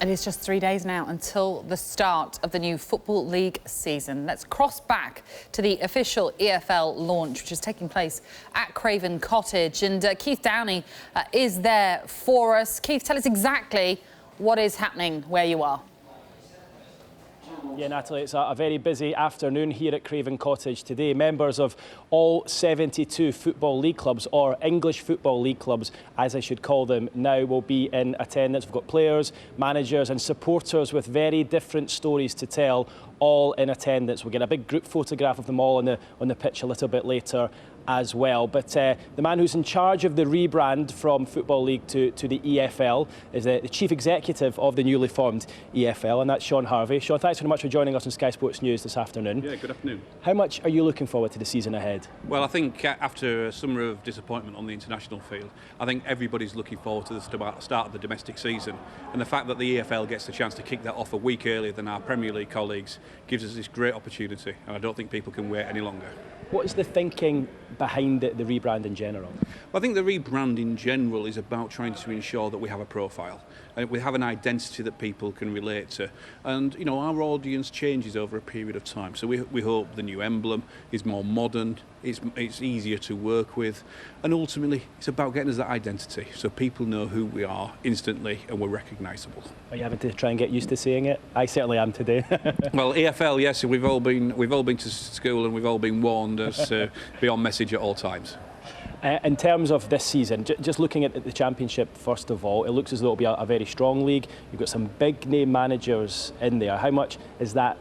And it's just 3 days now until the start of the new Football League season. Let's cross back to the official EFL launch, which is taking place at Craven Cottage. And Keith Downie is there for us. Keith, tell us exactly what is happening where you are. Yeah, Natalie, it's a very busy afternoon here at Craven Cottage today. Members of all 72 Football League clubs, or English Football League clubs, as I should call them now, will be in attendance. We've got players, managers and supporters with very different stories to tell, all in attendance. We'll get a big group photograph of them all on the pitch a little bit later as well. But the man who's in charge of the rebrand from Football League to the EFL is the Chief Executive of the newly formed EFL, and that's Shaun Harvey. Shaun, thanks very much for joining us on Sky Sports News this afternoon. Yeah, good afternoon. How much are you looking forward to the season ahead? Well, I think after a summer of disappointment on the international field, I think everybody's looking forward to the start of the domestic season, and the fact that the EFL gets the chance to kick that off a week earlier than our Premier League colleagues gives us this great opportunity, and I don't think people can wait any longer. What is the thinking behind the rebrand in general? Well, I think the rebrand in general is about trying to ensure that we have a profile and we have an identity that people can relate to. And, you know, our audience changes over a period of time. So we hope the new emblem is more modern, it's easier to work with, and ultimately it's about getting us that identity so people know who we are instantly and we're recognisable. Are you having to try and get used to saying it? I certainly am today. Well, EFL, yes, we've all been to school and we've all been warned as be on message at all times. In terms of this season, just looking at the Championship first of all, it looks as though it'll be a very strong league. You've got some big name managers in there. How much are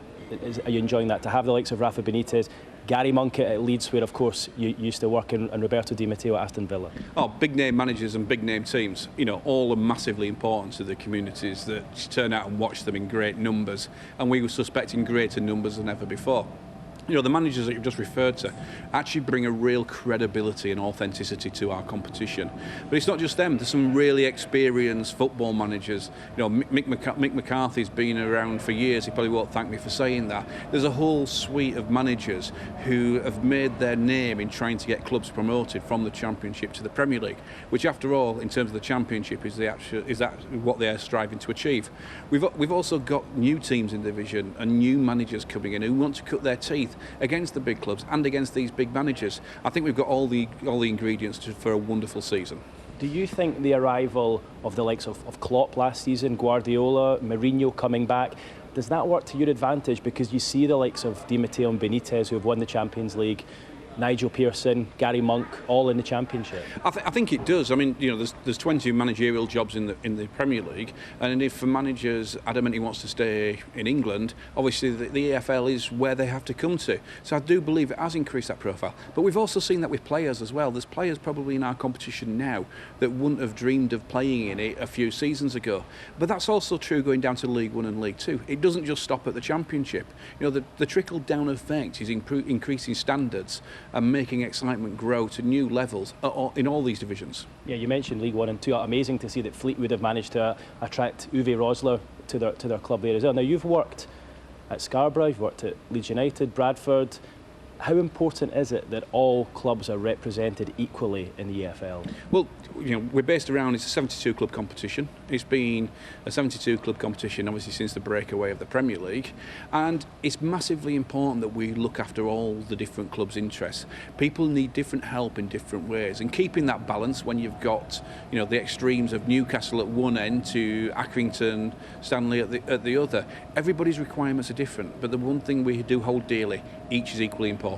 you enjoying that, to have the likes of Rafa Benitez, Gary Monk at Leeds, where of course you used to work, and Roberto Di Matteo at Aston Villa? Oh, big name managers and big name teams, you know, all are massively important to the communities that turn out and watch them in great numbers, and we were suspecting greater numbers than ever before. You know, the managers that you've just referred to actually bring a real credibility and authenticity to our competition. But it's not just them. There's some really experienced football managers. You know, Mick McCarthy's been around for years. He probably won't thank me for saying that. There's a whole suite of managers who have made their name in trying to get clubs promoted from the Championship to the Premier League, which, after all, in terms of the Championship, is what they are striving to achieve. We've also got new teams in the division and new managers coming in who want to cut their teeth against the big clubs and against these big managers. I think we've got all the ingredients for a wonderful season. Do you think the arrival of the likes of Klopp last season, Guardiola, Mourinho coming back, does that work to your advantage, because you see the likes of Di Matteo and Benitez, who have won the Champions League, Nigel Pearson, Gary Monk, all in the Championship? I think it does. I mean, you know, there's 20 managerial jobs in the Premier League, and if a manager's adamant he wants to stay in England, obviously the EFL is where they have to come to. So I do believe it has increased that profile. But we've also seen that with players as well. There's players probably in our competition now that wouldn't have dreamed of playing in it a few seasons ago. But that's also true going down to League One and League Two. It doesn't just stop at the Championship. You know, the trickle-down effect is increasing standards and making excitement grow to new levels in all these divisions. Yeah, you mentioned League One and Two. Amazing to see that Fleetwood have managed to attract Uwe Rosler to their club there as well. Now, you've worked at Scarborough, you've worked at Leeds United, Bradford. How important is it that all clubs are represented equally in the EFL? Well, you know, we're based around, it's a 72 club competition. It's been a 72 club competition obviously since the breakaway of the Premier League, and it's massively important that we look after all the different clubs' interests. People need different help in different ways, and keeping that balance when you've got, you know, the extremes of Newcastle at one end to Accrington, Stanley at the other. Everybody's requirements are different, but the one thing we do hold dearly, each is equally important.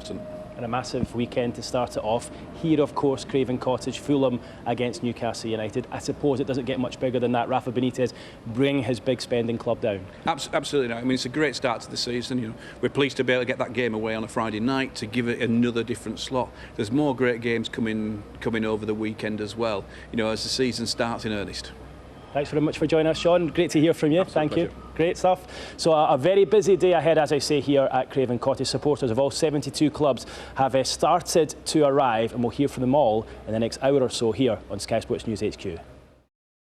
And a massive weekend to start it off. Here, of course, Craven Cottage, Fulham against Newcastle United. I suppose it doesn't get much bigger than that. Rafa Benitez bring his big spending club down. Absolutely not. I mean, it's a great start to the season. You know, we're pleased to be able to get that game away on a Friday night to give it another different slot. There's more great games coming over the weekend as well, you know, as the season starts in earnest. Thanks very much for joining us, Shaun. Great to hear from you. Absolute Thank pleasure. you. Great stuff. So a very busy day ahead, as I say, here at Craven Cottage. Supporters of all 72 clubs have started to arrive, and we'll hear from them all in the next hour or so here on Sky Sports News HQ.